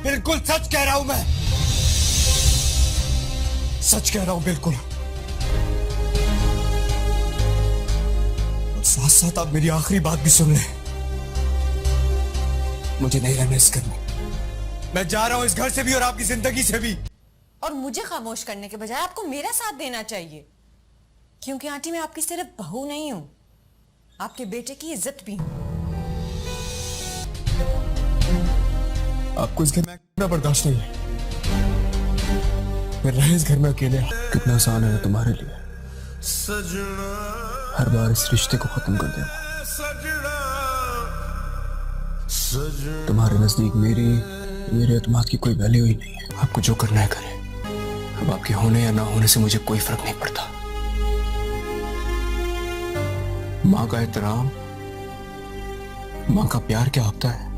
बिल्कुल सच कह रहा हूं मैं, सच कह रहा हूं बिल्कुल। और साथ साथ आप मेरी आखिरी बात भी सुन लें। मुझे नहीं रहना इस घर में। मैं जा रहा हूं इस घर से भी और आपकी जिंदगी से भी। और मुझे खामोश करने के बजाय आपको मेरा साथ देना चाहिए, क्योंकि आंटी मैं आपकी सिर्फ बहू नहीं हूं, आपके बेटे की इज्जत भी हूं। आपको इस घर में इतना बर्दाश्त नहीं है। मैं रहे इस घर में अकेले। कितना आसान है तुम्हारे लिए हर बार इस रिश्ते को खत्म कर देना। तुम्हारे नजदीक मेरे एतमाद की कोई वैल्यू ही नहीं है। आपको जो करना है करें। अब आपके होने या ना होने से मुझे कोई फर्क नहीं पड़ता। माँ का एहतराम, माँ का प्यार क्या होता है,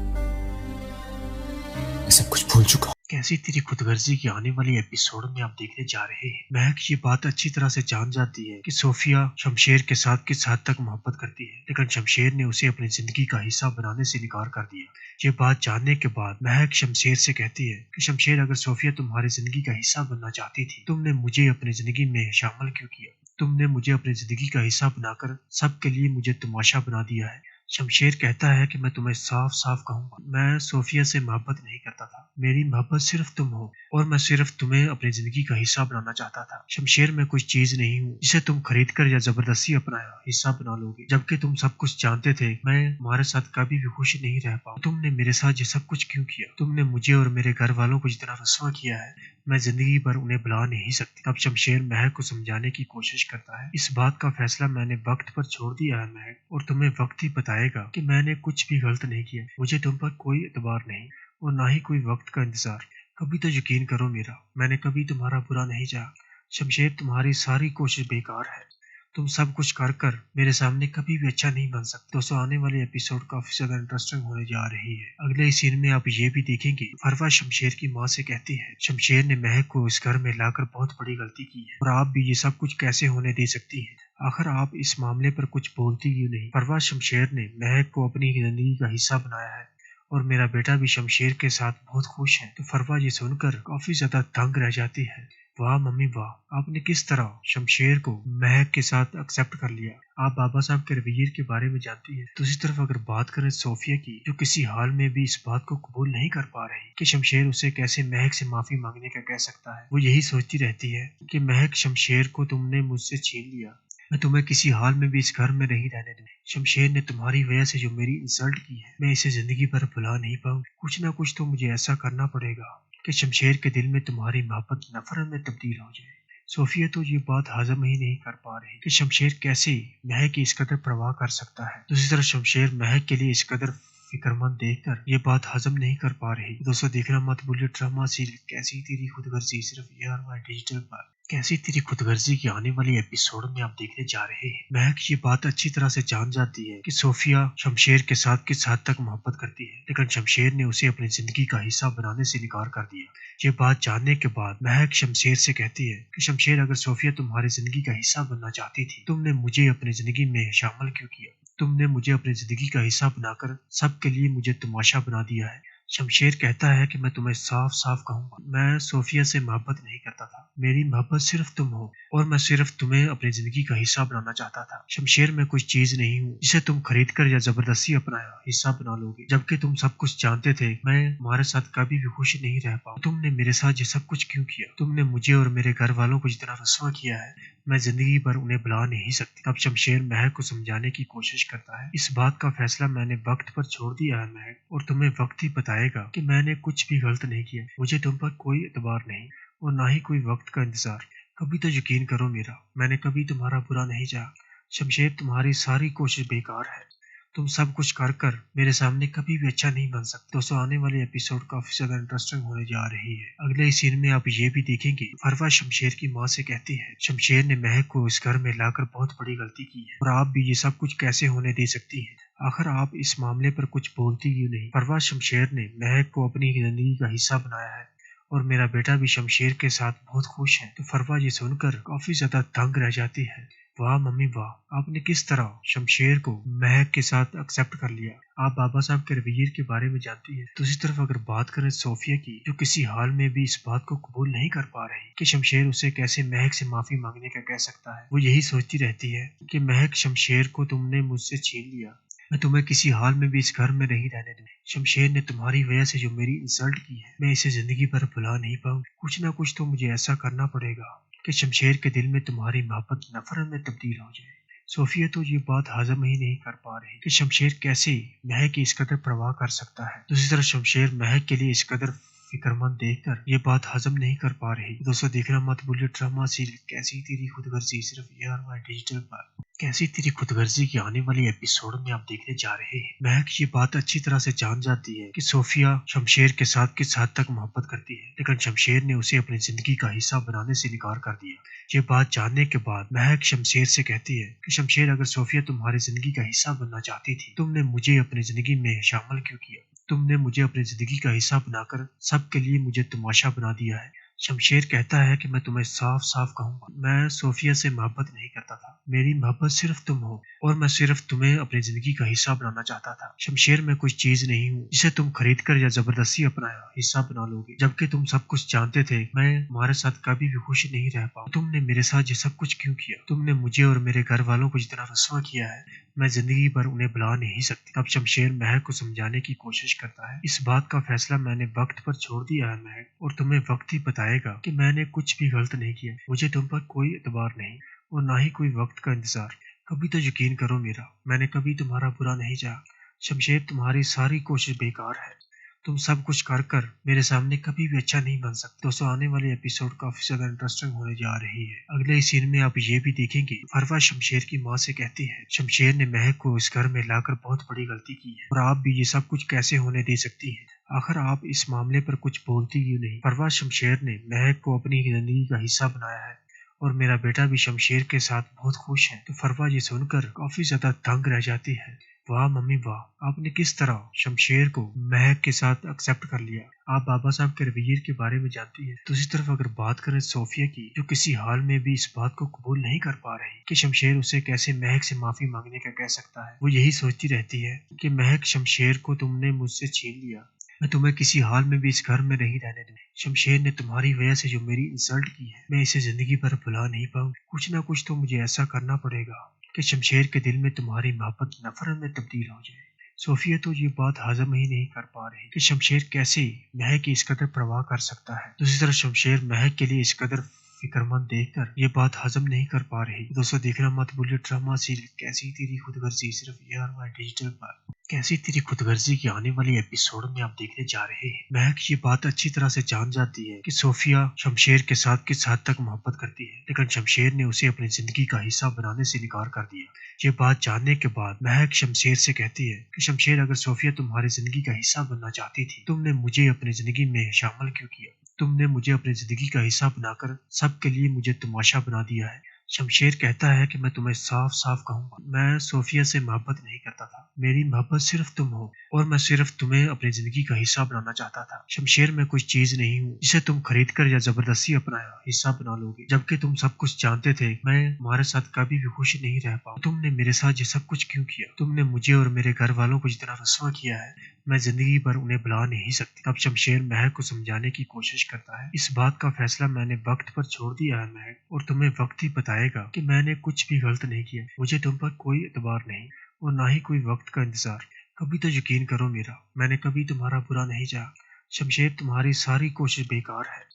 मैं सब कुछ भूल चुका। कैसी तेरी खुदगर्जी की आने वाली एपिसोड में आप देखने जा रहे हैं। महक ये बात अच्छी तरह से जान जाती है कि सोफिया शमशेर के साथ किस हद तक मोहब्बत करती है, लेकिन शमशेर ने उसे अपनी जिंदगी का हिस्सा बनाने से इनकार कर दिया। ये बात जानने के बाद महक शमशेर से कहती है कि शमशेर, अगर सोफिया तुम्हारी जिंदगी का हिस्सा बनना चाहती थी, तुमने मुझे अपनी जिंदगी में शामिल क्यों किया? तुमने मुझे अपनी जिंदगी का हिस्सा बनाकर सबके लिए मुझे तमाशा बना दिया है। शमशेर कहता है कि मैं तुम्हें साफ साफ कहूंगा, मैं सोफिया से मोहब्बत नहीं करता था। मेरी मोहब्बत सिर्फ तुम हो और मैं सिर्फ तुम्हें अपनी जिंदगी का हिस्सा बनाना चाहता था। शमशेर, मैं कुछ चीज नहीं हूँ जिसे तुम खरीद कर या जबरदस्ती अपना हिस्सा बना लोगे, जबकि तुम सब कुछ जानते थे मैं तुम्हारे साथ कभी भी खुश नहीं रह पाऊँ। तुमने मेरे साथ ये सब कुछ क्यों किया? तुमने मुझे और मेरे घर वालों को जितना रस्वा किया है, मैं जिंदगी भर उन्हें भुला नहीं सकती। अब शमशेर महक को समझाने की कोशिश करता है। इस बात का फैसला मैंने वक्त पर छोड़ दिया है महक, और तुम्हें वक्त ही बताएगा कि मैंने कुछ भी गलत नहीं किया। मुझे तुम पर कोई एतबार नहीं और ना ही कोई वक्त का इंतजार। कभी तो यकीन करो मेरा, मैंने कभी तुम्हारा बुरा नहीं चाहा। शमशेर, तुम्हारी सारी कोशिश बेकार है। तुम सब कुछ कर कर मेरे सामने कभी भी अच्छा नहीं बन सकते। दोस्तों, आने वाले एपिसोड काफी ज्यादा इंटरेस्टिंग होने जा रही है। अगले सीन में आप ये भी देखेंगे, फरवा शमशेर की माँ से कहती है, शमशेर ने महक को इस घर में लाकर बहुत बड़ी गलती की है और आप भी ये सब कुछ कैसे होने दे सकती है? आखिर आप इस मामले पर कुछ बोलती क्यों नहीं? फरवा शमशेर ने महक को अपनी जिंदगी का हिस्सा बनाया है और मेरा बेटा भी शमशेर के साथ बहुत खुश है। तो फरवा ये सुनकर काफी ज्यादा तंग रह जाती है। वाह मम्मी वाह, आपने किस तरह शमशेर को महक के साथ एक्सेप्ट कर लिया। आप बाबा साहब के रवैये के बारे में जानती है। दूसरी तरफ अगर बात करें सोफिया की, जो किसी हाल में भी इस बात को कबूल नहीं कर पा रही कि शमशेर उसे कैसे महक से माफी मांगने का कह सकता है। वो यही सोचती रहती है कि महक, शमशेर को तुमने मुझसे छीन लिया, मैं तुम्हें किसी हाल में भी इस घर में नहीं रहने दूँ। शमशेर ने तुम्हारी वजह से जो मेरी इंसल्ट की है, मैं इसे जिंदगी भर भुला नहीं पाऊंगी। कुछ ना कुछ तो मुझे ऐसा करना पड़ेगा कि शमशेर के दिल में तुम्हारी मोहब्बत नफरत में तब्दील हो जाए। सोफिया तो ये बात हजम ही नहीं कर पा रही कि शमशेर कैसे महक की इस कदर परवाह कर सकता है। दूसरी तरफ शमशेर महक के लिए इस कदर फिक्रमंद देखकर ये बात हजम नहीं कर पा रही। दोस्तों, देखना मत भूलिए ड्रामा सीरीज कैसी तेरी खुदगर्जी सिर्फ ARY डिजिटल पर। कैसी तेरी खुदगर्जी की आने वाली एपिसोड में आप देखने जा रहे हैं। महक ये बात अच्छी तरह से जान जाती है कि सोफिया शमशेर के साथ किस हद तक मोहब्बत करती है, लेकिन शमशेर ने उसे अपनी जिंदगी का हिस्सा बनाने से इनकार कर दिया। ये बात जानने के बाद महक शमशेर से कहती है कि शमशेर, अगर सोफिया तुम्हारी जिंदगी का हिस्सा बनना चाहती थी, तुमने मुझे अपनी जिंदगी में शामिल क्यों किया? तुमने मुझे अपनी जिंदगी का हिस्सा बनाकर सबके लिए मुझे तमाशा बना दिया है। शमशेर कहता है कि मैं तुम्हें साफ साफ कहूंगा, मैं सोफिया से मोहब्बत नहीं करता था। मेरी मोहब्बत सिर्फ तुम हो और मैं सिर्फ तुम्हें अपनी जिंदगी का हिस्सा बनाना चाहता था। शमशेर, मैं कुछ चीज नहीं हूँ जिसे तुम खरीद कर या जबरदस्ती अपना हिस्सा बना लोगे, जबकि तुम सब कुछ जानते थे मैं तुम्हारे साथ कभी भी खुश नहीं रह पाऊँ। तुमने मेरे साथ ये सब कुछ क्यों किया? तुमने मुझे और मेरे घर वालों को जितना रस्वा किया है, मैं जिंदगी भर उन्हें भुला नहीं सकती। अब शमशेर महक को समझाने की कोशिश करता है। इस बात का फैसला मैंने वक्त पर छोड़ दिया है महक, और तुम्हें वक्त ही बताएगा कि मैंने कुछ भी गलत नहीं किया। मुझे तुम पर कोई एतबार नहीं और ना ही कोई वक्त का इंतजार। कभी तो यकीन करो मेरा, मैंने कभी तुम्हारा बुरा नहीं चाहा। शमशेर, तुम्हारी सारी कोशिश बेकार है। तुम सब कुछ कर कर मेरे सामने कभी भी अच्छा नहीं बन सकते। दोस्तों, आने वाले एपिसोड काफी ज्यादा इंटरेस्टिंग होने जा रही है। अगले सीन में आप ये भी देखेंगे, फरवा शमशेर की माँ से कहती है, शमशेर ने महक को इस घर में लाकर बहुत बड़ी गलती की है और आप भी ये सब कुछ कैसे होने दे सकती है? आखिर आप इस मामले पर कुछ बोलती क्यों नहीं? फरवा शमशेर ने महक को अपनी जिंदगी का हिस्सा बनाया है और मेरा बेटा भी शमशेर के साथ बहुत खुश है। तो फरवा ये सुनकर काफी ज्यादा तंग रह जाती है। वाह मम्मी वाह, आपने किस तरह शमशेर को महक के साथ एक्सेप्ट कर लिया। आप बाबा साहब के रवैये के बारे में जानती है। दूसरी तरफ अगर बात करें सोफिया की, जो किसी हाल में भी इस बात को कबूल नहीं कर पा रही कि शमशेर उसे कैसे महक से माफी मांगने का कह सकता है। वो यही सोचती रहती है कि महक, शमशेर को तुमने मुझसे छीन लिया, मैं तुम्हें किसी हाल में भी इस घर में नहीं रहने दूँ। शमशेर ने तुम्हारी वजह से जो मेरी इंसल्ट की है, मैं इसे जिंदगी भर भुला नहीं पाऊंगी। कुछ ना कुछ तो मुझे ऐसा करना पड़ेगा कि शमशेर के दिल में तुम्हारी मोहब्बत नफरत में तब्दील हो जाए। सोफिया तो ये बात हजम ही नहीं कर पा रही कि शमशेर कैसे महक की इस कदर परवाह कर सकता है। दूसरी तरफ शमशेर महक के लिए इस कदर फिक्रमंद देखकर ये बात हजम नहीं कर पा रही। दोस्तों देखना मत भूलिए ड्रामा सीरियल कैसी तेरी खुदगर्जी सिर्फ ARY डिजिटल पर। कैसी तेरी खुदगर्जी की आने वाली एपिसोड में आप देखने जा रहे हैं। महक ये बात अच्छी तरह से जान जाती है कि सोफिया शमशेर के साथ किस हद तक मोहब्बत करती है, लेकिन शमशेर ने उसे अपनी जिंदगी का हिस्सा बनाने से इनकार कर दिया। ये बात जानने के बाद महक शमशेर से कहती है कि शमशेर, अगर सोफिया तुम्हारी जिंदगी का हिस्सा बनना चाहती थी, तुमने मुझे अपनी जिंदगी में शामिल क्यों किया? तुमने मुझे अपनी जिंदगी का हिस्सा बनाकर सबके लिए मुझे तमाशा बना दिया है। शमशेर कहता है कि मैं तुम्हें साफ साफ कहूंगा, मैं सोफिया से मोहब्बत नहीं करता था। मेरी मोहब्बत सिर्फ तुम हो और मैं सिर्फ तुम्हें अपनी जिंदगी का हिस्सा बनाना चाहता था। शमशेर, मैं कुछ चीज नहीं हूँ जिसे तुम खरीद कर या जबरदस्ती अपना हिस्सा बना लोगे। जबकि तुम सब कुछ जानते थे मैं तुम्हारे साथ कभी भी खुश नहीं रह पाऊँ। तुमने मेरे साथ ये सब कुछ क्यों किया? तुमने मुझे और मेरे घर वालों को जितना रस्वा किया है, मैं जिंदगी भर उन्हें भुला नहीं सकती। अब शमशेर महक को समझाने की कोशिश करता है। इस बात का फैसला मैंने वक्त पर छोड़ दिया है महक, और तुम्हें वक्त ही बताएगा कि मैंने कुछ भी गलत नहीं किया। मुझे तुम पर कोई एतबार नहीं और ना ही कोई वक्त का इंतजार। कभी तो यकीन करो मेरा, मैंने कभी तुम्हारा बुरा नहीं चाहा। शमशेर, तुम्हारी सारी कोशिश बेकार है। तुम सब कुछ कर कर मेरे सामने कभी भी अच्छा नहीं बन सकते। दोस्तों आने वाले एपिसोड काफी ज्यादा इंटरेस्टिंग होने जा रही है। अगले सीन में आप ये भी देखेंगे, फरवा शमशेर की माँ से कहती है, शमशेर ने महक को इस घर में लाकर बहुत बड़ी गलती की है और आप भी ये सब कुछ कैसे होने दे सकती है? आखिर आप इस मामले पर कुछ बोलती क्यों नहीं? फरवा शमशेर ने महक को अपनी जिंदगी का हिस्सा बनाया है और मेरा बेटा भी शमशेर के साथ बहुत खुश है। तो फरवा ये सुनकर काफी ज्यादा तंग रह जाती है। वाह मम्मी वाह, आपने किस तरह शमशेर को महक के साथ एक्सेप्ट कर लिया। आप बाबा साहब के रवैये के बारे में जानती है। दूसरी तरफ अगर बात करें सोफिया की, जो किसी हाल में भी इस बात को कबूल नहीं कर पा रही कि शमशेर उसे कैसे महक से माफी मांगने का कह सकता है। वो यही सोचती रहती है कि महक, शमशेर को तुमने मुझसे छीन लिया, मैं तुम्हें किसी हाल में भी इस घर में नहीं रहने दूँ। शमशेर ने तुम्हारी वजह से जो मेरी इंसल्ट की है, मैं इसे जिंदगी भर भुला नहीं पाऊंगी। कुछ ना कुछ तो मुझे ऐसा करना पड़ेगा कि शमशेर के दिल में तुम्हारी मोहब्बत नफरत में तब्दील हो जाए। सोफिया तो ये बात हजम ही नहीं कर पा रही कि शमशेर कैसे महक की इस कदर परवाह कर सकता है। दूसरी तरफ शमशेर महक के लिए इस कदर फिक्रमंद देखकर ये बात हजम नहीं कर पा रही। दोस्तों देखना मत भूलिए ड्रामा सीरियल कैसी तेरी खुदगर्जी सिर्फ ARY डिजिटल पर। कैसी तेरी खुदगर्जी की आने वाली एपिसोड में आप देखने जा रहे हैं। महक ये बात अच्छी तरह से जान जाती है कि सोफिया शमशेर के साथ किस हद तक मोहब्बत करती है, लेकिन शमशेर ने उसे अपनी जिंदगी का हिस्सा बनाने से इनकार कर दिया। ये बात जानने के बाद महक शमशेर से कहती है कि शमशेर, अगर सोफिया तुम्हारी जिंदगी का हिस्सा बनना चाहती थी, तुमने मुझे अपनी जिंदगी में शामिल क्यों किया? तुमने मुझे अपनी जिंदगी का हिस्सा बनाकर सबके लिए मुझे तमाशा बना दिया है। शमशेर कहता है कि मैं तुम्हें साफ साफ कहूंगा, मैं सोफिया से मोहब्बत नहीं करता था। मेरी मोहब्बत सिर्फ तुम हो और मैं सिर्फ तुम्हें अपनी जिंदगी का हिस्सा बनाना चाहता था। शमशेर, मैं कुछ चीज नहीं हूँ जिसे तुम खरीद कर या जबरदस्ती अपना हिस्सा बना लोगे। जबकि तुम सब कुछ जानते थे मैं तुम्हारे साथ कभी भी खुश नहीं रह पाऊँ। तुमने मेरे साथ ये सब कुछ क्यों किया? तुमने मुझे और मेरे घर वालों को जितना रस्वा किया है, मैं जिंदगी भर उन्हें भुला नहीं सकती। अब शमशेर महक को समझाने की कोशिश करता है। इस बात का फैसला मैंने वक्त पर छोड़ दिया है महक, और तुम्हें वक्त ही बताएगा कि मैंने कुछ भी गलत नहीं किया। मुझे तुम पर कोई एतबार नहीं और ना ही कोई वक्त का इंतजार। कभी तो यकीन करो मेरा, मैंने कभी तुम्हारा बुरा नहीं चाहा। शमशेर, तुम्हारी सारी कोशिश बेकार है।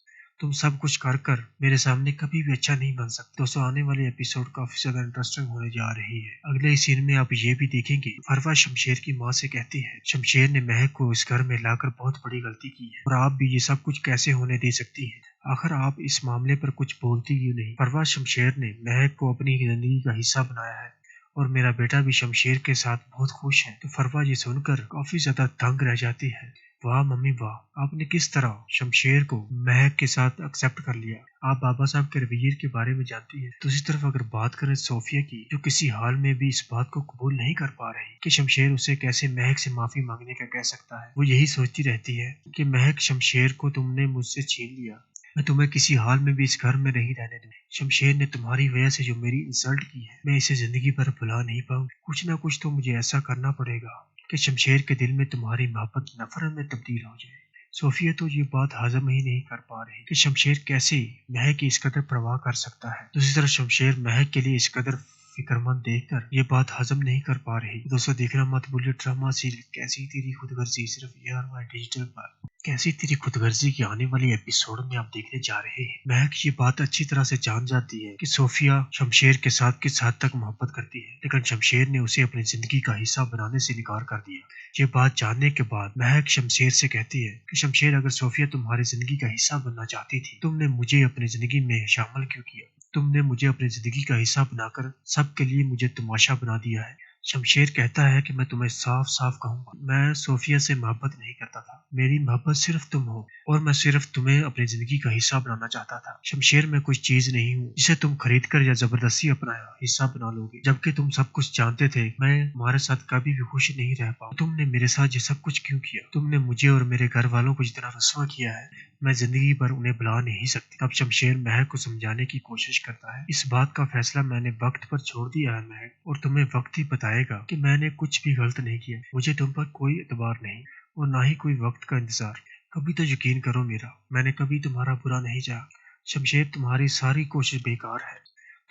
तुम सब कुछ कर कर मेरे सामने कभी भी अच्छा नहीं बन सकते। दोस्तों आने वाले एपिसोड काफी ज्यादा इंटरेस्टिंग होने जा रही है। अगले सीन में आप ये भी देखेंगे, फरवा शमशेर की माँ से कहती है, शमशेर ने महक को इस घर में लाकर बहुत बड़ी गलती की है और आप भी ये सब कुछ कैसे होने दे सकती है? आखिर आप इस मामले पर कुछ बोलती क्यों नहीं? फरवा शमशेर ने महक को अपनी जिंदगी का हिस्सा बनाया है और मेरा बेटा भी शमशेर के साथ बहुत खुश है। तो फरवा ये सुनकर काफी ज्यादा तंग रह जाती है। वाह मम्मी वाह, आपने किस तरह शमशेर को महक के साथ एक्सेप्ट कर लिया। आप बाबा साहब के रवैये के बारे में जानती है। दूसरी तरफ अगर बात करें सोफिया की, जो किसी हाल में भी इस बात को कबूल नहीं कर पा रही कि शमशेर उसे कैसे महक से माफी मांगने का कह सकता है। वो यही सोचती रहती है कि महक, शमशेर को तुमने मुझसे छीन लिया, मैं तुम्हें किसी हाल में भी इस घर में नहीं रहने दूंगी। शमशेर ने तुम्हारी वजह से जो मेरी इंसल्ट की है, मैं इसे जिंदगी भर भुला नहीं पाऊंगी। कुछ ना कुछ तो मुझे ऐसा करना पड़ेगा कि शमशेर के दिल में तुम्हारी मोहब्बत नफरत में तब्दील हो जाए। सोफिया तो ये बात हजम ही नहीं कर पा रही कि शमशेर कैसे महक की इस कदर परवाह कर सकता है। दूसरी तरफ शमशेर महक के लिए इस कदर फिक्रमंद देखकर ये बात हजम नहीं कर पा रही। दोस्तों देखना मत भूलिए ड्रामा सीरियल कैसी तेरी खुदगर्जी सिर्फ ARY डिजिटल पर। कैसी तेरी खुदगर्जी की आने वाली एपिसोड में आप देखने जा रहे हैं। महक ये बात अच्छी तरह से जान जाती है कि सोफिया शमशेर के साथ किस हद तक मोहब्बत करती है, लेकिन शमशेर ने उसे अपनी जिंदगी का हिस्सा बनाने से इनकार कर दिया। ये बात जानने के बाद महक शमशेर से कहती है कि शमशेर, अगर सोफिया तुम्हारी जिंदगी का हिस्सा बनना चाहती थी, तुमने मुझे अपनी जिंदगी में शामिल क्यों किया? तुमने मुझे अपनी जिंदगी का हिस्सा बनाकर सबके लिए मुझे तमाशा बना दिया है। शमशेर कहता है कि मैं तुम्हें साफ साफ कहूंगा, मैं सोफिया से मोहब्बत नहीं करता था। मेरी मोहब्बत सिर्फ तुम हो और मैं सिर्फ तुम्हें अपनी जिंदगी का हिस्सा बनाना चाहता था। शमशेर, मैं कुछ चीज नहीं हूँ जिसे तुम खरीद कर या जबरदस्ती अपना हिस्सा बना लोगे। जबकि तुम सब कुछ जानते थे मैं तुम्हारे साथ कभी भी खुश नहीं रह पाऊँ। तुमने मेरे साथ ये सब कुछ क्यों किया? तुमने मुझे और मेरे घर वालों को जितना रस्वा किया है, मैं जिंदगी भर उन्हें भुला नहीं सकती। अब शमशेर महक को समझाने की कोशिश करता है। इस बात का फैसला मैंने वक्त पर छोड़ दिया है महक, और तुम्हें वक्त ही बताएगा कि मैंने कुछ भी गलत नहीं किया। मुझे तुम पर कोई एतबार नहीं और ना ही कोई वक्त का इंतजार। कभी तो यकीन करो मेरा, मैंने कभी तुम्हारा बुरा नहीं चाहा। शमशेर, तुम्हारी सारी कोशिश बेकार है।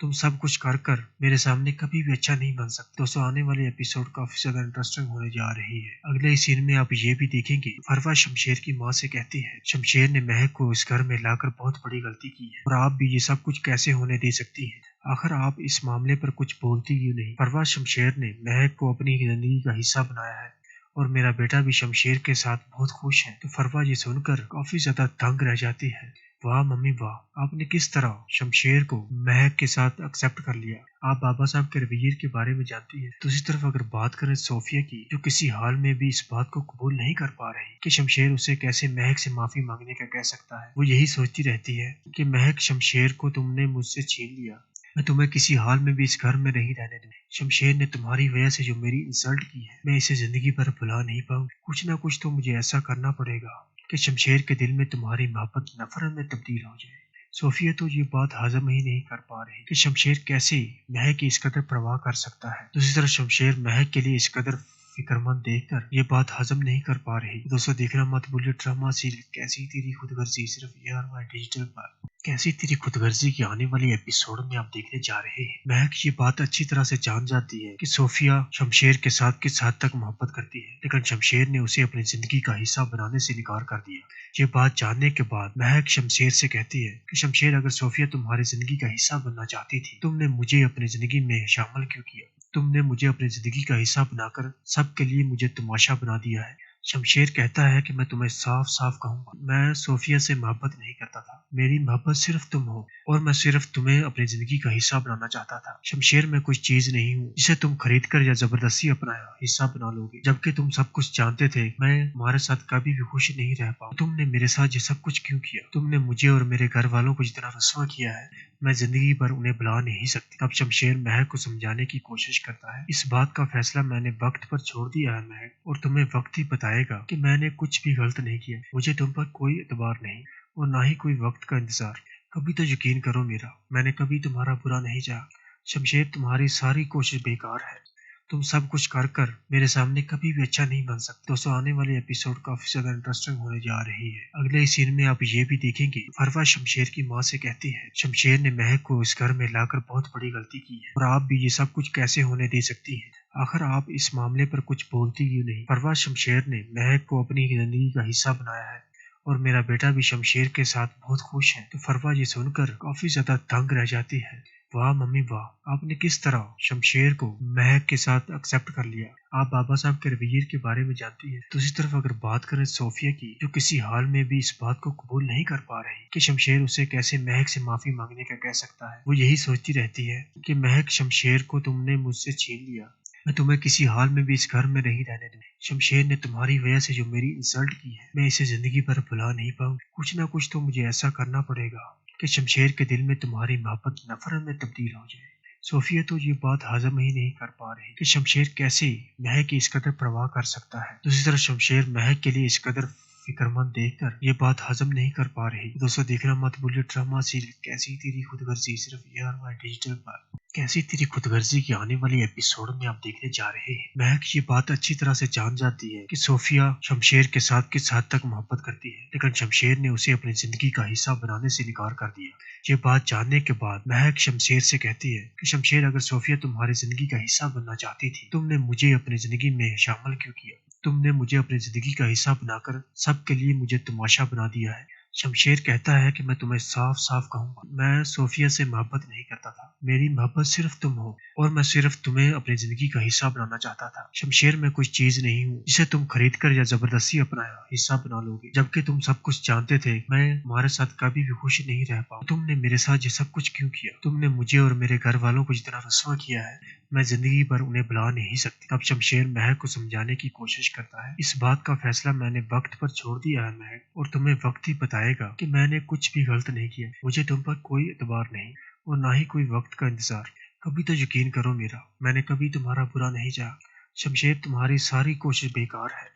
तुम सब कुछ कर कर मेरे सामने कभी भी अच्छा नहीं बन सकते। दोस्तों आने वाले एपिसोड काफी ज्यादा इंटरेस्टिंग होने जा रही है। अगले सीन में आप ये भी देखेंगे, फरवा शमशेर की माँ से कहती है, शमशेर ने महक को इस घर में लाकर बहुत बड़ी गलती की है और आप भी ये सब कुछ कैसे होने दे सकती है? आखिर आप इस मामले पर कुछ बोलती क्यों नहीं? फरवा शमशेर ने महक को अपनी जिंदगी का हिस्सा बनाया है और मेरा बेटा भी शमशेर के साथ बहुत खुश है। तो फरवा ये सुनकर काफी ज्यादा तंग रह जाती है। वाह मम्मी वाह, आपने किस तरह शमशेर को महक के साथ एक्सेप्ट कर लिया। आप बाबा साहब के रवैये के बारे में जानती है। दूसरी तरफ अगर बात करें सोफिया की, जो किसी हाल में भी इस बात को कबूल नहीं कर पा रही कि शमशेर उसे कैसे महक से माफी मांगने का कह सकता है। वो यही सोचती रहती है कि महक, शमशेर को तुमने मुझसे छीन लिया, मैं तुम्हें किसी हाल में भी इस घर में नहीं रहने दूंगी। शमशेर ने तुम्हारी वजह से जो मेरी इंसल्ट की है, मैं इसे जिंदगी भर भुला नहीं पाऊंगी। कुछ ना कुछ तो मुझे ऐसा करना पड़ेगा कि शमशेर के दिल में तुम्हारी मोहब्बत नफरत में तब्दील हो जाए। सोफिया तो ये बात हजम ही नहीं कर पा रही कि शमशेर कैसे महक की इस कदर परवाह कर सकता है। दूसरी तरफ शमशेर महक के लिए इस कदर फिक्रमंद देखकर ये बात हजम नहीं कर पा रही। दोस्तों देखना मत भूलिए ड्रामा सीरियल कैसी तेरी खुदगर्जी सिर्फ ARY डिजिटल पर। कैसी तेरी खुदगर्जी की आने वाली एपिसोड में आप देखने जा रहे हैं। महक ये बात अच्छी तरह से जान जाती है कि सोफिया शमशेर के साथ किस हद तक मोहब्बत करती है, लेकिन शमशेर ने उसे अपनी जिंदगी का हिस्सा बनाने से इनकार कर दिया। ये बात जानने के बाद महक शमशेर से कहती है कि शमशेर, अगर सोफिया तुम्हारी जिंदगी का हिस्सा बनना चाहती थी, तुमने मुझे अपनी जिंदगी में शामिल क्यों किया? तुमने मुझे अपनी जिंदगी का हिस्सा बनाकर सबके लिए मुझे तमाशा बना दिया है। शमशेर कहता है कि मैं तुम्हें साफ साफ कहूंगा, मैं सोफिया से मोहब्बत नहीं करता था। मेरी मोहब्बत सिर्फ तुम हो और मैं सिर्फ तुम्हें अपनी जिंदगी का हिस्सा बनाना चाहता था। शमशेर, मैं कुछ चीज नहीं हूँ जिसे तुम खरीद कर या जबरदस्ती अपना हिस्सा बना लोगे। जबकि तुम सब कुछ जानते थे मैं तुम्हारे साथ कभी भी खुश नहीं रह पाऊँ। तुमने मेरे साथ ये सब कुछ क्यों किया? तुमने मुझे और मेरे घर वालों को जितना रस्वा किया है, मैं जिंदगी भर उन्हें भुला नहीं सकती। अब शमशेर महक को समझाने की कोशिश करता है। इस बात का फैसला मैंने वक्त पर छोड़ दिया है महक, और तुम्हें वक्त ही बताएगा कि मैंने कुछ भी गलत नहीं किया। मुझे तुम पर कोई एतबार नहीं और ना ही कोई वक्त का इंतजार। कभी तो यकीन करो मेरा, मैंने कभी तुम्हारा बुरा नहीं चाहा। शमशेर, तुम्हारी सारी कोशिश बेकार है। तुम सब कुछ कर कर मेरे सामने कभी भी अच्छा नहीं बन सकते। दोस्तों आने वाले एपिसोड काफी ज्यादा इंटरेस्टिंग होने जा रही है। अगले सीन में आप ये भी देखेंगे, फरवा शमशेर की माँ से कहती है, शमशेर ने महक को इस घर में लाकर बहुत बड़ी गलती की है और आप भी ये सब कुछ कैसे होने दे सकती है? आखिर आप इस मामले पर कुछ बोलती क्यों नहीं? फरवा शमशेर ने महक को अपनी जिंदगी का हिस्सा बनाया है और मेरा बेटा भी शमशेर के साथ बहुत खुश है। तो फरवा ये सुनकर काफी ज्यादा तंग रह जाती है। वाह मम्मी वाह, आपने किस तरह शमशेर को महक के साथ एक्सेप्ट कर लिया। आप बाबा साहब के रवैये के बारे में जानती है। दूसरी तरफ अगर बात करें सोफिया की, जो किसी हाल में भी इस बात को कबूल नहीं कर पा रही कि शमशेर उसे कैसे महक से माफी मांगने का कह सकता है। वो यही सोचती रहती है कि महक, शमशेर को तुमने मुझसे छीन लिया, मैं तुम्हें किसी हाल में भी इस घर में नहीं रहने दूंगी। शमशेर ने तुम्हारी वजह से जो मेरी इंसल्ट की है, मैं इसे जिंदगी भर भुला नहीं पाऊंगी। कुछ ना कुछ तो मुझे ऐसा करना पड़ेगा कि शमशेर के दिल में तुम्हारी मोहब्बत नफरत में तब्दील हो जाए। सोफिया तो ये बात हजम ही नहीं कर पा रही कि शमशेर कैसे महक की इस कदर परवाह कर सकता है। दूसरी तरफ शमशेर महक के लिए इस कदर फिक्रमंद देखकर ये बात हजम नहीं कर पा रही। दोस्तों देखना मत भूलिए ड्रामा सीरियल कैसी तेरी खुदगर्जी सिर्फ ARY डिजिटल पर। कैसी तेरी खुदगर्जी की आने वाली एपिसोड में आप देखने जा रहे हैं। महक ये बात अच्छी तरह से जान जाती है कि सोफिया शमशेर के साथ किस हद तक मोहब्बत करती है, लेकिन शमशेर ने उसे अपनी जिंदगी का हिस्सा बनाने से इनकार कर दिया। ये बात जानने के बाद महक शमशेर से कहती है कि शमशेर, अगर सोफिया तुम्हारी जिंदगी का हिस्सा बनना चाहती थी, तुमने मुझे अपनी जिंदगी में शामिल क्यों किया? तुमने मुझे अपनी जिंदगी का हिस्सा बनाकर सबके लिए मुझे तमाशा बना दिया है। शमशेर कहता है कि मैं तुम्हें साफ साफ कहूंगा, मैं सोफिया से मोहब्बत नहीं करता था। मेरी मोहब्बत सिर्फ तुम हो और मैं सिर्फ तुम्हें अपनी जिंदगी का हिस्सा बनाना चाहता था। शमशेर, मैं कुछ चीज नहीं हूँ जिसे तुम खरीद कर या जबरदस्ती अपना हिस्सा बना लोगे, जबकि तुम सब कुछ जानते थे मैं तुम्हारे साथ कभी भी खुश नहीं रह पाऊँ। तुमने मेरे साथ ये सब कुछ क्यों किया? तुमने मुझे और मेरे घर वालों को जितना रुस्वा किया है, मैं जिंदगी भर उन्हें भुला नहीं सकती। तब शमशेर महक को समझाने की कोशिश करता है, इस बात का फैसला मैंने वक्त पर छोड़ दिया है महक, और तुम्हें वक्त ही बताएगा कि मैंने कुछ भी गलत नहीं किया। मुझे तुम पर कोई एतबार नहीं और ना ही कोई वक्त का इंतजार। कभी तो यकीन करो मेरा, मैंने कभी तुम्हारा बुरा नहीं चाहा। शमशेर, तुम्हारी सारी कोशिश बेकार है।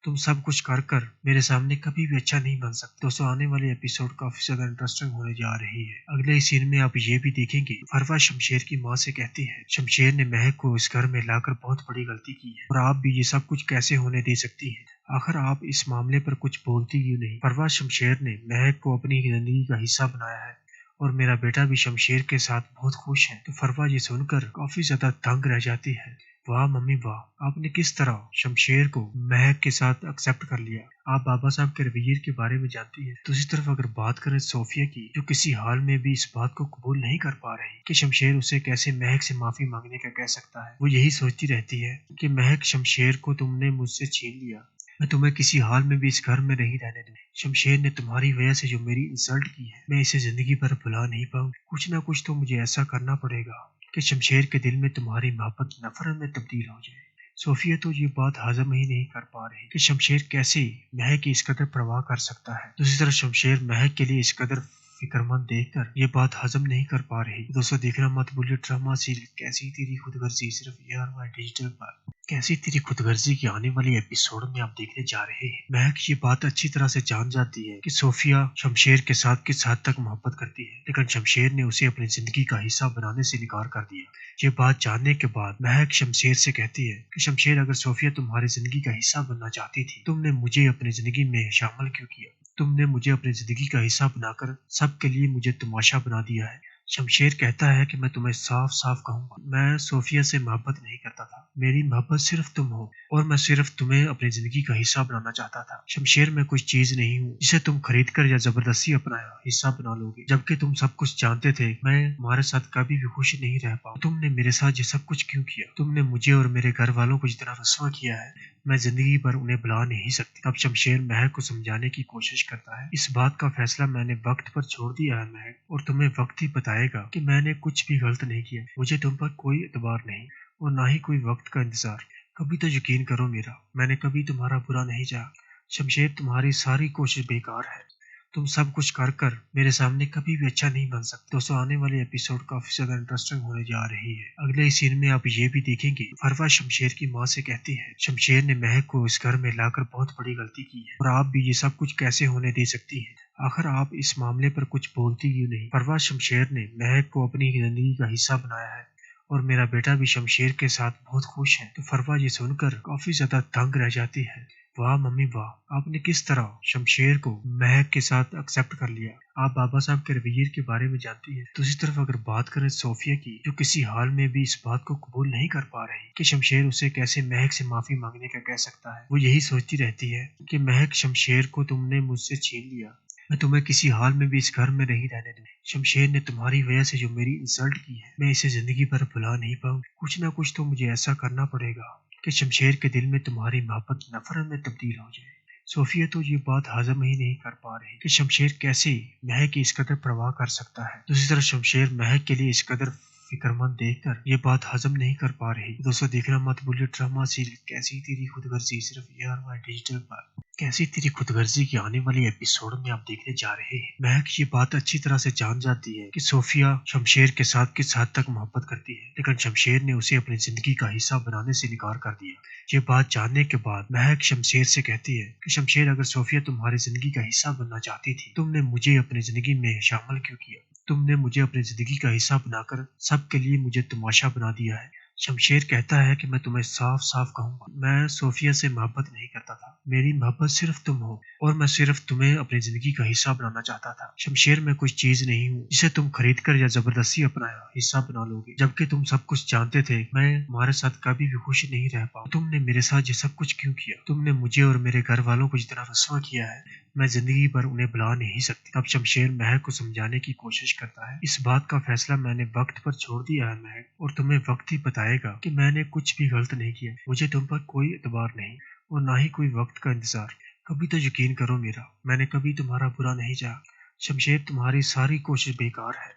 तुम सब कुछ कर कर मेरे सामने कभी भी अच्छा नहीं बन सकते। दोस्तों आने वाले एपिसोड काफी ज्यादा इंटरेस्टिंग होने जा रही है। अगले सीन में आप ये भी देखेंगे, फरवा शमशेर की माँ से कहती है, शमशेर ने महक को इस घर में लाकर बहुत बड़ी गलती की है और आप भी ये सब कुछ कैसे होने दे सकती है? आखिर आप इस मामले पर कुछ बोलती क्यों नहीं? फरवा शमशेर ने महक को अपनी जिंदगी का हिस्सा बनाया है और मेरा बेटा भी शमशेर के साथ बहुत खुश है। तो फरवा ये सुनकर काफी ज्यादा तंग रह जाती है। वाह मम्मी वाह, आपने किस तरह शमशेर को महक के साथ एक्सेप्ट कर लिया। आप बाबा साहब के रवैये के बारे में जानती है। दूसरी तरफ अगर बात करें सोफिया की, जो किसी हाल में भी इस बात को कबूल नहीं कर पा रही कि शमशेर उसे कैसे महक से माफी मांगने का कह सकता है। वो यही सोचती रहती है कि महक, शमशेर को तुमने मुझसे छीन लिया, मैं तुम्हें किसी हाल में भी इस घर में नहीं रहने दूँ। शमशेर ने तुम्हारी वजह से जो मेरी इंसल्ट की है, मैं इसे जिंदगी भर भुला नहीं पाऊंगी। कुछ ना कुछ तो मुझे ऐसा करना पड़ेगा कि शमशेर के दिल में तुम्हारी मोहब्बत नफरत में तब्दील हो जाए। सोफिया तो ये बात हजम ही नहीं कर पा रही कि शमशेर कैसे महक की इस कदर परवाह कर सकता है। दूसरी तरफ शमशेर महक के लिए इस कदर फिक्रमंद देखकर ये बात हजम नहीं कर पा रही। दोस्तों देखना मत भूलिए ड्रामा सीरियल कैसी तेरी खुदगर्जी सिर्फ ARY डिजिटल पर। कैसी तेरी खुदगर्जी की आने वाली एपिसोड में आप देखने जा रहे हैं। महक ये बात अच्छी तरह से जान जाती है कि सोफिया शमशेर के साथ किस हद तक मोहब्बत करती है, लेकिन शमशेर ने उसे अपनी जिंदगी का हिस्सा बनाने से इनकार कर दिया। ये बात जानने के बाद महक शमशेर से कहती है कि शमशेर, अगर सोफिया तुम्हारी जिंदगी का हिस्सा बनना चाहती थी, तुमने मुझे अपनी जिंदगी में शामिल क्यों किया? तुमने मुझे अपनी जिंदगी का हिस्सा बनाकर सबके लिए मुझे तमाशा बना दिया है। शमशेर कहता है कि मैं तुम्हें साफ साफ कहूंगा, मैं सोफिया से मोहब्बत नहीं करता था। मेरी मोहब्बत सिर्फ तुम हो और मैं सिर्फ तुम्हें अपनी जिंदगी का हिस्सा बनाना चाहता था। शमशेर, मैं कुछ चीज नहीं हूँ जिसे तुम खरीद कर या जबरदस्ती अपना हिस्सा बना लोगे, जबकि तुम सब कुछ जानते थे मैं तुम्हारे साथ कभी भी खुश नहीं रह पाऊँ। तुमने मेरे साथ ये सब कुछ क्यों किया? तुमने मुझे और मेरे घर वालों को जितना रुस्वा किया है, मैं जिंदगी भर उन्हें भुला नहीं सकती। तब शमशेर महक को समझाने की कोशिश करता है, इस बात का फैसला मैंने वक्त पर छोड़ दिया है महक, और तुम्हें वक्त ही बताएगा कि मैंने कुछ भी गलत नहीं किया। मुझे तुम पर कोई एतबार नहीं और ना ही कोई वक्त का इंतजार। कभी तो यकीन करो मेरा, मैंने कभी तुम्हारा बुरा नहीं चाहा। शमशेर, तुम्हारी सारी कोशिश बेकार है। तुम सब कुछ कर कर मेरे सामने कभी भी अच्छा नहीं बन सकते। दोस्तों आने वाले एपिसोड काफी ज्यादा इंटरेस्टिंग होने जा रही है। अगले सीन में आप ये भी देखेंगे, फरवा शमशेर की माँ से कहती है, शमशेर ने महक को इस घर में लाकर बहुत बड़ी गलती की है और आप भी ये सब कुछ कैसे होने दे सकती है? आखिर आप इस मामले पर कुछ बोलती क्यों नहीं? फरवा शमशेर ने महक को अपनी जिंदगी का हिस्सा बनाया है और मेरा बेटा भी शमशेर के साथ बहुत खुश है। तो फरवा ये सुनकर काफी ज्यादा तंग रह जाती है। वाह मम्मी वाह, आपने किस तरह शमशेर को महक के साथ एक्सेप्ट कर लिया। आप बाबा साहब के रवैये के बारे में जानती है। दूसरी तरफ अगर बात करें सोफिया की, जो किसी हाल में भी इस बात को कबूल नहीं कर पा रही कि शमशेर उसे कैसे महक से माफी मांगने का कह सकता है। वो यही सोचती रहती है कि महक, शमशेर को तुमने मुझसे छीन लिया, मैं तुम्हें किसी हाल में भी इस घर में नहीं रहने दूँ। शमशेर ने तुम्हारी वजह से जो मेरी इंसल्ट की है, मैं इसे जिंदगी भर भुला नहीं पाऊंगी। कुछ ना कुछ तो मुझे ऐसा करना पड़ेगा कि शमशेर के दिल में तुम्हारी मोहब्बत नफरत में तब्दील हो जाए। सोफिया तो ये बात हजम ही नहीं कर पा रही कि शमशेर कैसे महक की इस कदर परवाह कर सकता है। दूसरी तरफ शमशेर महक के लिए इस कदर फिक्रमंद देखकर ये बात हजम नहीं कर पा रही। दोस्तों देखना मत भूलिए ड्रामा सीरीज कैसी तेरी खुदगर्जी सिर्फ ARY डिजिटल पर। कैसी तेरी खुदगर्जी की आने वाली एपिसोड में आप देखने जा रहे हैं। महक ये बात अच्छी तरह से जान जाती है कि सोफिया शमशेर के साथ किस हद तक मोहब्बत करती है, लेकिन शमशेर ने उसे अपनी जिंदगी का हिस्सा बनाने से इनकार कर दिया। ये बात जानने के बाद महक शमशेर से कहती है कि शमशेर, अगर सोफिया तुम्हारी जिंदगी का हिस्सा बनना चाहती थी, तुमने मुझे अपनी जिंदगी में शामिल क्यों किया? तुमने मुझे अपनी जिंदगी का हिस्सा बनाकर सबके लिए मुझे तमाशा बना दिया है। शमशेर कहता है कि मैं तुम्हें साफ साफ कहूंगा, मैं सोफिया से मोहब्बत नहीं करता था। मेरी मोहब्बत सिर्फ तुम हो और मैं सिर्फ तुम्हें अपनी जिंदगी का हिस्सा बनाना चाहता था। शमशेर, मैं कुछ चीज नहीं हूँ जिसे तुम खरीद कर या जबरदस्ती अपना हिस्सा बना लोगे, जबकि तुम सब कुछ जानते थे मैं तुम्हारे साथ कभी भी खुश नहीं रह पाऊँ। तुमने मेरे साथ ये सब कुछ क्यों किया? तुमने मुझे और मेरे घर वालों को जितना रस्वा किया है, मैं जिंदगी भर उन्हें भुला नहीं सकती। अब शमशेर महक को समझाने की कोशिश करता है। इस बात का फैसला मैंने वक्त पर छोड़ दिया है महक, और तुम्हें वक्त ही बताएगा कि मैंने कुछ भी गलत नहीं किया। मुझे तुम पर कोई एतबार नहीं और ना ही कोई वक्त का इंतजार। कभी तो यकीन करो मेरा, मैंने कभी तुम्हारा बुरा नहीं चाहा। शमशेर, तुम्हारी सारी कोशिश बेकार है।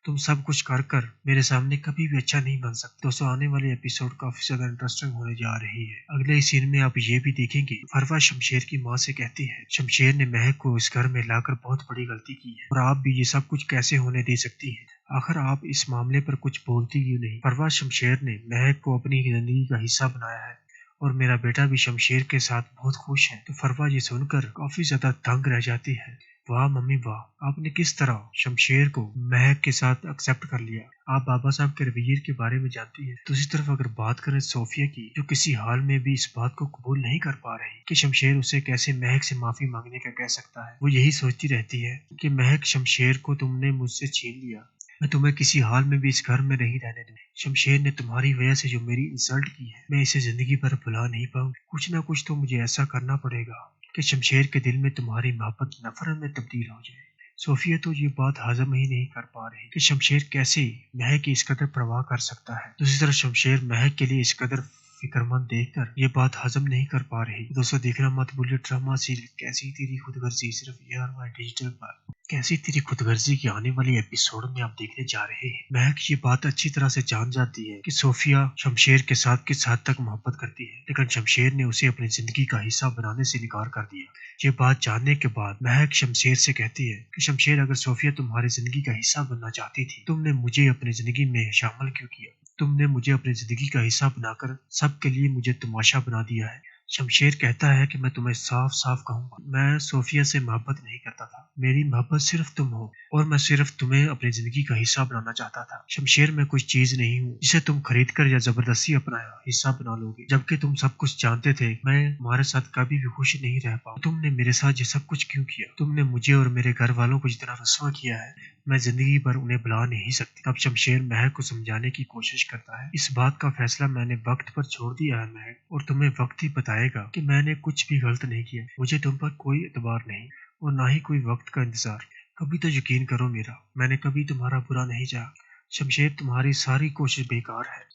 तुम सब कुछ कर कर मेरे सामने कभी भी अच्छा नहीं बन सकते। दोस्तों आने वाले एपिसोड काफी ज्यादा इंटरेस्टिंग होने जा रही है। अगले सीन में आप ये भी देखेंगे, फरवा शमशेर की माँ से कहती है, शमशेर ने महक को इस घर में लाकर बहुत बड़ी गलती की है और आप भी ये सब कुछ कैसे होने दे सकती है? आखिर आप इस मामले पर कुछ बोलती क्यों नहीं? फरवा शमशेर ने महक को अपनी जिंदगी का हिस्सा बनाया है और मेरा बेटा भी शमशेर के साथ बहुत खुश है। तो फरवा ये सुनकर काफी ज्यादा तंग रह जाती है। वाह मम्मी वाह, आपने किस तरह शमशेर को महक के साथ एक्सेप्ट कर लिया। आप बाबा साहब के रवैये के बारे में जानती है। दूसरी तरफ अगर बात करें सोफिया की, जो किसी हाल में भी इस बात को कबूल नहीं कर पा रही कि शमशेर उसे कैसे महक से माफी मांगने का कह सकता है। वो यही सोचती रहती है कि महक, शमशेर को तुमने मुझसे छीन लिया, मैं तुम्हें किसी हाल में भी इस घर में नहीं रहने दूँ। शमशेर ने तुम्हारी वजह से जो मेरी इंसल्ट की है, मैं इसे जिंदगी भर भुला नहीं पाऊंगी। कुछ ना कुछ तो मुझे ऐसा करना पड़ेगा कि शमशेर के दिल में तुम्हारी मोहब्बत नफरत में तब्दील हो जाए। सोफिया तो ये बात हजम ही नहीं कर पा रही कि शमशेर कैसे महक की इस कदर परवाह कर सकता है। दूसरी तरफ शमशेर महक के लिए इस कदर फिक्रमंद देखकर ये बात हजम नहीं कर पा रही। दोस्तों देखना मत भूलिए ड्रामा सीरीज कैसी तेरी खुदगर्जी सिर्फ ARY डिजिटल पर। कैसी तेरी खुदगर्जी की आने वाली एपिसोड में आप देखने जा रहे हैं। महक ये बात अच्छी तरह से जान जाती है कि सोफिया शमशेर के साथ किस हद तक मोहब्बत करती है, लेकिन शमशेर ने उसे अपनी जिंदगी का हिस्सा बनाने से इनकार कर दिया। ये बात जानने के बाद महक शमशेर से कहती है कि शमशेर, अगर सोफिया तुम्हारी जिंदगी का हिस्सा बनना चाहती थी, तुमने मुझे अपनी जिंदगी में शामिल क्यों किया? तुमने मुझे अपनी जिंदगी का हिस्सा बनाकर सबके लिए मुझे तमाशा बना दिया है। शमशेर कहता है कि मैं तुम्हें साफ साफ कहूंगा, मैं सोफिया से मोहब्बत नहीं करता था। मेरी मोहब्बत सिर्फ तुम हो और मैं सिर्फ तुम्हें अपनी जिंदगी का हिस्सा बनाना चाहता था। शमशेर, मैं कुछ चीज नहीं हूँ जिसे तुम खरीद कर या जबरदस्ती अपना हिस्सा बना लोगे, जबकि तुम सब कुछ जानते थे मैं तुम्हारे साथ कभी भी खुश नहीं रह पाऊँ। तुमने मेरे साथ ये सब कुछ क्यों किया? तुमने मुझे और मेरे घर वालों को जितना रस्वा किया है, मैं जिंदगी भर उन्हें भुला नहीं सकती। अब शमशेर महक को समझाने की कोशिश करता है। इस बात का फैसला मैंने वक्त पर छोड़ दिया है महक, और तुम्हें वक्त ही बताएगा कि मैंने कुछ भी गलत नहीं किया। मुझे तुम पर कोई एतबार नहीं और ना ही कोई वक्त का इंतजार। कभी तो यकीन करो मेरा, मैंने कभी तुम्हारा बुरा नहीं चाहा। शमशेर, तुम्हारी सारी कोशिश बेकार है।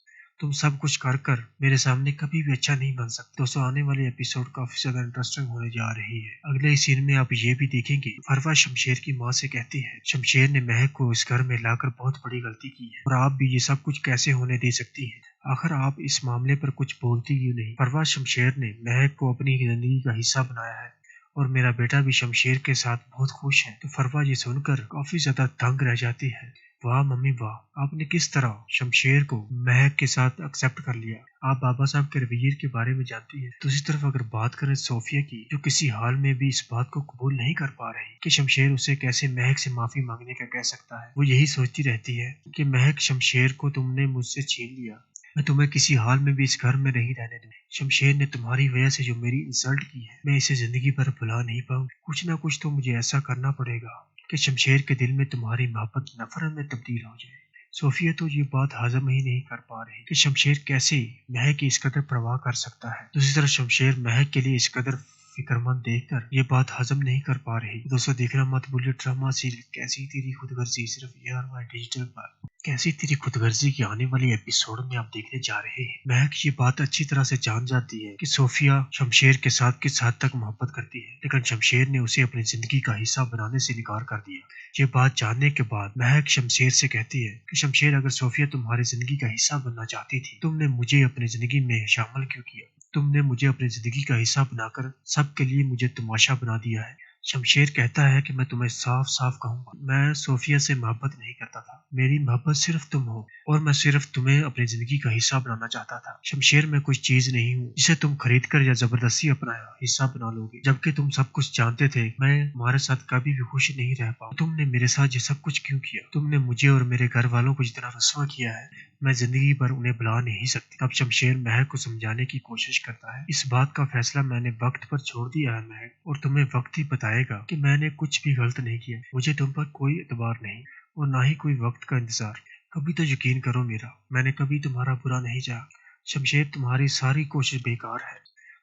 तुम सब कुछ कर कर मेरे सामने कभी भी अच्छा नहीं बन सकते। दोस्तों आने वाले एपिसोड काफी ज्यादा इंटरेस्टिंग होने जा रही है। अगले सीन में आप ये भी देखेंगे, फरवा शमशेर की माँ से कहती है, शमशेर ने महक को इस घर में लाकर बहुत बड़ी गलती की है और आप भी ये सब कुछ कैसे होने दे सकती है? आखिर आप इस मामले पर कुछ बोलती क्यों नहीं? फरवा शमशेर ने महक को अपनी जिंदगी का हिस्सा बनाया है और मेरा बेटा भी शमशेर के साथ बहुत खुश है। तो फरवा ये सुनकर काफी ज्यादा तंग रह जाती है। वाह मम्मी वाह, आपने किस तरह शमशेर को महक के साथ एक्सेप्ट कर लिया। आप बाबा साहब के रवैये के बारे में जानती है। दूसरी तरफ अगर बात करें सोफिया की, जो किसी हाल में भी इस बात को कबूल नहीं कर पा रही कि शमशेर उसे कैसे महक से माफी मांगने का कह सकता है। वो यही सोचती रहती है कि महक, शमशेर को तुमने मुझसे छीन लिया, मैं तुम्हें किसी हाल में भी इस घर में नहीं रहने दूँ। शमशेर ने तुम्हारी वजह से जो मेरी इंसल्ट की है, मैं इसे जिंदगी भर भुला नहीं पाऊंगी। कुछ ना कुछ तो मुझे ऐसा करना पड़ेगा कि शमशेर के दिल में तुम्हारी मोहब्बत नफरत में तब्दील हो जाए। सोफिया तो ये बात हजम ही नहीं कर पा रही कि शमशेर कैसे महक की इस कदर परवाह कर सकता है। दूसरी तरफ शमशेर महक के लिए इस कदर फिक्रमंद देखकर ये बात हजम नहीं कर पा रही। दोस्तों देखना मत भूलिए ड्रामा सीरीज कैसी तेरी खुदगर्जी सिर्फ ARY डिजिटल पर। कैसी तेरी खुदगर्जी की आने वाली एपिसोड में आप देखने जा रहे हैं। महक ये बात अच्छी तरह से जान जाती है कि सोफिया शमशेर के साथ किस हद तक मोहब्बत करती है, लेकिन शमशेर ने उसे अपनी जिंदगी का हिस्सा बनाने से इनकार कर दिया। ये बात जानने के बाद महक शमशेर से कहती है कि शमशेर, अगर सोफिया तुम्हारी जिंदगी का हिस्सा बनना चाहती थी, तुमने मुझे अपनी जिंदगी में शामिल क्यों किया? तुमने मुझे अपनी जिंदगी का हिस्सा बनाकर सबके लिए मुझे तमाशा बना दिया है। शमशेर कहता है कि मैं तुम्हें साफ साफ कहूंगा, मैं सोफिया से मोहब्बत नहीं करता था। मेरी मोहब्बत सिर्फ तुम हो और मैं सिर्फ तुम्हें अपनी जिंदगी का हिस्सा बनाना चाहता था। शमशेर, मैं कुछ चीज नहीं हूँ जिसे तुम खरीद कर या जबरदस्ती अपना हिस्सा बना लोगे, जबकि तुम सब कुछ जानते थे मैं तुम्हारे साथ कभी भी खुश नहीं रह पाऊँ। तुमने मेरे साथ ये सब कुछ क्यों किया? तुमने मुझे और मेरे घर वालों को जितना रस्वा किया है, मैं जिंदगी भर उन्हें भुला नहीं सकती। अब शमशेर महक को समझाने की कोशिश करता है, इस बात का फैसला मैंने वक्त पर छोड़ दिया है महक, और तुम्हें वक्त ही बताएगा कि मैंने कुछ भी गलत नहीं किया। मुझे तुम पर कोई एतबार नहीं और ना ही कोई वक्त का इंतजार। कभी तो यकीन करो मेरा, मैंने कभी तुम्हारा बुरा नहीं चाहा। शमशेर, तुम्हारी सारी कोशिश बेकार है।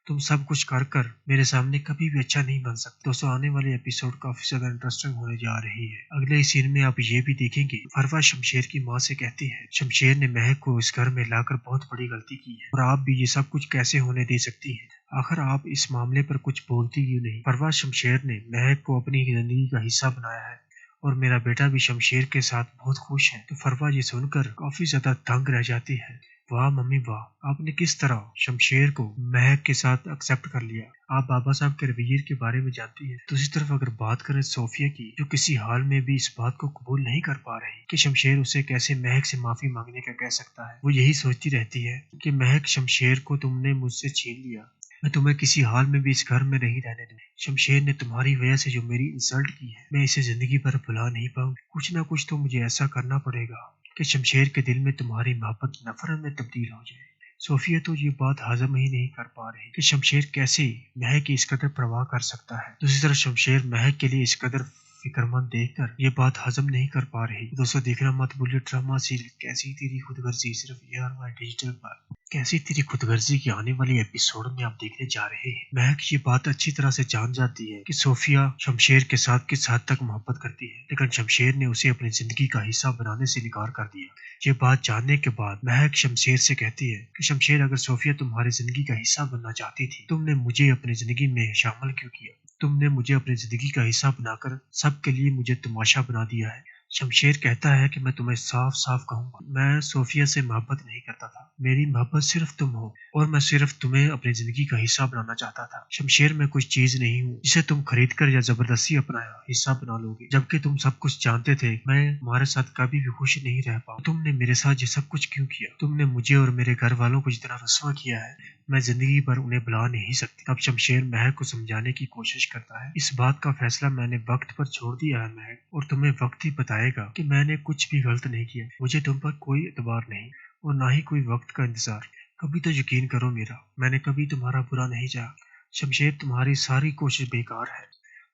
तुम सब कुछ कर कर मेरे सामने कभी भी अच्छा नहीं बन सकते। दोस्तों, आने वाले एपिसोड काफी ज्यादा इंटरेस्टिंग होने जा रही है। अगले सीन में आप ये भी देखेंगे, फरवा शमशेर की माँ से कहती है, शमशेर ने महक को इस घर में लाकर बहुत बड़ी गलती की है और आप भी ये सब कुछ कैसे होने दे सकती है? आखिर आप इस मामले पर कुछ बोलती क्यों नहीं? फरवा शमशेर ने महक को अपनी जिंदगी का हिस्सा बनाया है और मेरा बेटा भी शमशेर के साथ बहुत खुश है। तो फरवा ये सुनकर काफी ज्यादा तंग रह जाती है। वाह मम्मी वाह, आपने किस तरह शमशेर को महक के साथ एक्सेप्ट कर लिया। आप बाबा साहब के रवैये के बारे में जानती है। दूसरी तरफ अगर बात करें सोफिया की, जो किसी हाल में भी इस बात को कबूल नहीं कर पा रही कि शमशेर उसे कैसे महक से माफी मांगने का कह सकता है। वो यही सोचती रहती है कि महक, शमशेर को तुमने मुझसे छीन लिया, मैं तुम्हें किसी हाल में भी इस घर में नहीं रहने दूंगी। शमशेर ने तुम्हारी वजह से जो मेरी इंसल्ट की है, मैं इसे जिंदगी भर भुला नहीं पाऊंगी। कुछ ना कुछ तो मुझे ऐसा करना पड़ेगा कि शमशेर के दिल में तुम्हारी मोहब्बत नफरत में तब्दील हो जाए। सोफिया तो ये बात हजम ही नहीं कर पा रही कि शमशेर कैसे महक की इस कदर परवाह कर सकता है। दूसरी तरफ शमशेर महक के लिए इस कदर फिक्रमंद देखकर ये बात हजम नहीं कर पा रही। दोस्तों, देखना मत भूलिए ड्रामा सीरीज कैसी तेरी खुदगर्जी सिर्फ ARY डिजिटल पर। कैसी तेरी खुदगर्जी की आने वाली एपिसोड में आप देखने जा रहे हैं। महक ये बात अच्छी तरह से जान जाती है कि सोफिया शमशेर के साथ किस हद तक मोहब्बत करती है, लेकिन शमशेर ने उसे अपनी जिंदगी का हिस्सा बनाने से इनकार कर दिया। ये बात जानने के बाद महक शमशेर से कहती है कि शमशेर, अगर सोफिया तुम्हारी जिंदगी का हिस्सा बनना चाहती थी, तुमने मुझे अपनी जिंदगी में शामिल क्यों किया? तुमने मुझे अपनी जिंदगी का हिस्सा बनाकर सबके लिए मुझे तमाशा बना दिया है। शमशेर कहता है कि मैं तुम्हें साफ साफ कहूंगा, मैं सोफिया से मोहब्बत नहीं करता था। मेरी मोहब्बत सिर्फ तुम हो और मैं सिर्फ तुम्हें अपनी जिंदगी का हिस्सा बनाना चाहता था। शमशेर, मैं कुछ चीज नहीं हूँ जिसे तुम खरीद कर या जबरदस्ती अपना हिस्सा बना लोगे, जबकि तुम सब कुछ जानते थे मैं तुम्हारे साथ कभी भी खुश नहीं रह पाऊँ। तुमने मेरे साथ ये सब कुछ क्यों किया? तुमने मुझे और मेरे घर वालों को जितना रस्वा किया है, मैं जिंदगी भर उन्हें भुला नहीं सकती। अब शमशेर महक को समझाने की कोशिश करता है, इस बात का फैसला मैंने वक्त पर छोड़ दिया है महक, और तुम्हें वक्त ही बताएगा कि मैंने कुछ भी गलत नहीं किया। मुझे तुम पर कोई एतबार नहीं और ना ही कोई वक्त का इंतजार। कभी तो यकीन करो मेरा, मैंने कभी तुम्हारा बुरा नहीं चाहा। शमशेर, तुम्हारी सारी कोशिश बेकार है।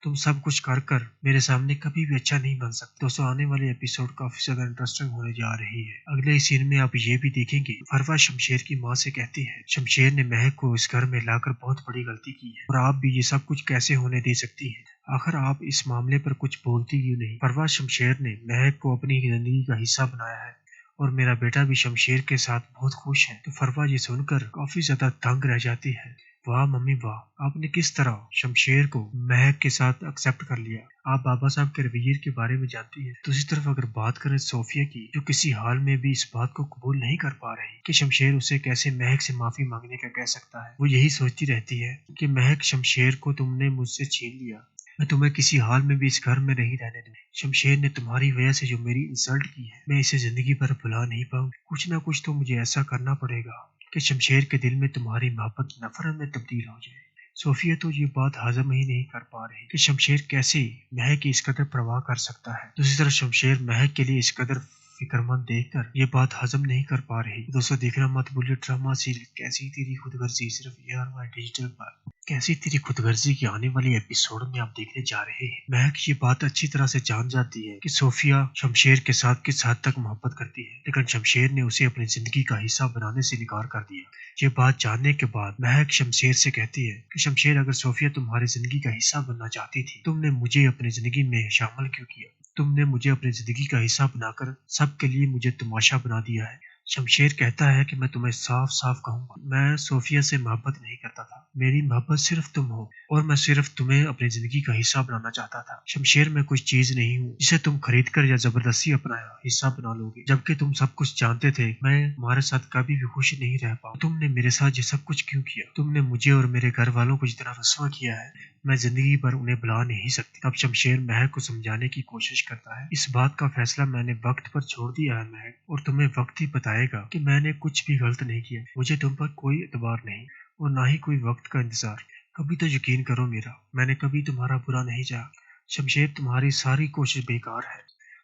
तुम सब कुछ कर कर मेरे सामने कभी भी अच्छा नहीं बन सकते। दोस्तों, आने वाले एपिसोड काफी ज्यादा इंटरेस्टिंग होने जा रही है। अगले सीन में आप ये भी देखेंगे, फरवा शमशेर की माँ से कहती है, शमशेर ने महक को इस घर में लाकर बहुत बड़ी गलती की है और आप भी ये सब कुछ कैसे होने दे सकती है? आखिर आप इस मामले पर कुछ बोलती क्यों नहीं? फरवा शमशेर ने महक को अपनी जिंदगी का हिस्सा बनाया है और मेरा बेटा भी शमशेर के साथ बहुत खुश है। तो फरवा ये सुनकर काफी ज्यादा तंग रह जाती है। वाह मम्मी वाह, आपने किस तरह शमशेर को महक के साथ एक्सेप्ट कर लिया। आप बाबा साहब के रवैये के बारे में जानती है। दूसरी तरफ अगर बात करें सोफिया की, जो किसी हाल में भी इस बात को कबूल नहीं कर पा रही कि शमशेर उसे कैसे महक से माफी मांगने का कह सकता है। वो यही सोचती रहती है कि महक, शमशेर को तुमने मुझसे छीन लिया, मैं तुम्हें किसी हाल में भी इस घर में नहीं रहने दूंगी। शमशेर ने तुम्हारी वजह से जो मेरी इंसल्ट की है, मैं इसे जिंदगी भर भुला नहीं पाऊंगी। कुछ ना कुछ तो मुझे ऐसा करना पड़ेगा कि शमशेर के दिल में तुम्हारी मोहब्बत नफरत में तब्दील हो जाए। सोफिया तो ये बात हजम ही नहीं कर पा रही कि शमशेर कैसे महक की इस कदर परवाह कर सकता है। दूसरी तरफ शमशेर महक के लिए इस कदर फिक्रमंद देखकर ये बात हजम नहीं कर पा रही। दोस्तों, देखना मत भूलिए ड्रामा सीरीज कैसी तेरी खुदगर्जी सिर्फ ARY डिजिटल पर। कैसी तेरी खुदगर्जी की आने वाली एपिसोड में आप देखने जा रहे हैं। महक ये बात अच्छी तरह से जान जाती है कि सोफिया शमशेर के साथ किस हद तक मोहब्बत करती है, लेकिन शमशेर ने उसे अपनी जिंदगी का हिस्सा बनाने से इनकार कर दिया। ये बात जानने के बाद महक शमशेर से कहती है कि शमशेर, अगर सोफिया तुम्हारी जिंदगी का हिस्सा बनना चाहती थी, तुमने मुझे अपनी जिंदगी में शामिल क्यों किया? तुमने मुझे अपनी जिंदगी का हिस्सा बनाकर सबके लिए मुझे तमाशा बना दिया है। शमशेर कहता है कि मैं तुम्हें साफ साफ कहूंगा, मैं सोफिया से मोहब्बत नहीं करता था। मेरी मोहब्बत सिर्फ तुम हो और मैं सिर्फ तुम्हें अपनी जिंदगी का हिस्सा बनाना चाहता था। शमशेर, मैं कुछ चीज नहीं हूँ जिसे तुम खरीद कर या जबरदस्ती अपना हिस्सा बना लोगे। जबकि तुम सब कुछ जानते थे मैं तुम्हारे साथ कभी भी खुश नहीं रह पाऊँ। तुमने मेरे साथ ये सब कुछ क्यों किया? तुमने मुझे और मेरे घर वालों को जितना रस्वा किया है, मैं जिंदगी भर उन्हें भुला नहीं सकती। अब शमशेर महक को समझाने की कोशिश करता है, इस बात का फैसला मैंने वक्त पर छोड़ दिया है महक, और तुम्हें वक्त ही बताएगा कि मैंने कुछ भी गलत नहीं किया। मुझे तुम पर कोई एतबार नहीं और ना ही कोई वक्त का इंतजार। कभी तो यकीन करो मेरा, मैंने कभी तुम्हारा बुरा नहीं चाहा। शमशेर, तुम्हारी सारी कोशिश बेकार है।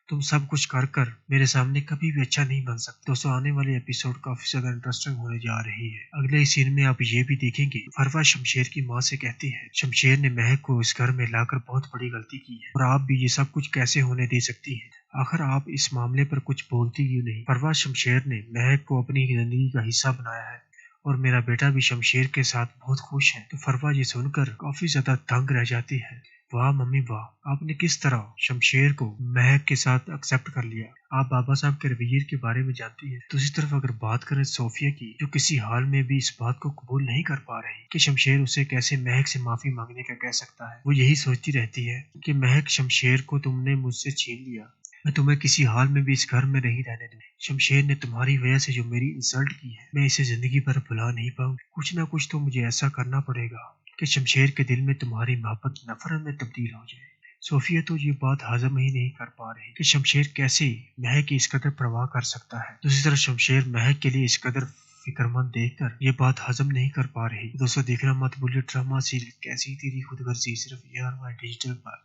तुम सब कुछ कर कर मेरे सामने कभी भी अच्छा नहीं बन सकते। दोस्तों, आने वाली एपिसोड काफी ज्यादा इंटरेस्टिंग होने जा रही है। अगले सीन में आप ये भी देखेंगे, फरवा शमशेर की माँ से कहती है, शमशेर ने महक को इस घर में लाकर बहुत बड़ी गलती की है और आप भी ये सब कुछ कैसे होने दे सकती है? आखिर आप इस मामले पर कुछ बोलती क्यों नहीं? फरवा शमशेर ने महक को अपनी जिंदगी का हिस्सा बनाया है और मेरा बेटा भी शमशेर के साथ बहुत खुश है। तो फरवा ये सुनकर काफी ज्यादा तंग रह जाती है। वाह मम्मी वाह, आपने किस तरह शमशेर को महक के साथ एक्सेप्ट कर लिया। आप बाबा साहब के रवैये के बारे में जानती है। दूसरी तरफ अगर बात करें सोफिया की, जो किसी हाल में भी इस बात को कबूल नहीं कर पा रही कि शमशेर उसे कैसे महक से माफी मांगने का कह सकता है। वो यही सोचती रहती है कि महक, शमशेर को तुमने मुझसे छीन लिया, मैं तुम्हें किसी हाल में भी इस घर में नहीं रहने दूँ। शमशेर ने तुम्हारी वजह से जो मेरी इंसल्ट की है, मैं इसे जिंदगी भर भुला नहीं पाऊंगी। कुछ ना कुछ तो मुझे ऐसा करना पड़ेगा कि शमशेर के दिल में तुम्हारी मोहब्बत नफरत में तब्दील हो जाए। सोफिया तो ये बात हजम ही नहीं कर पा रही कि शमशेर कैसे महक की इस कदर परवाह कर सकता है। दूसरी तरफ शमशेर महक के लिए इस कदर फिक्रमंद देखकर ये बात हजम नहीं कर पा रही। दोस्तों, देखना मत भूलिए ड्रामा सीरियल कैसी तेरी खुदगर्जी, सिर्फ ARY डिजिटल पर।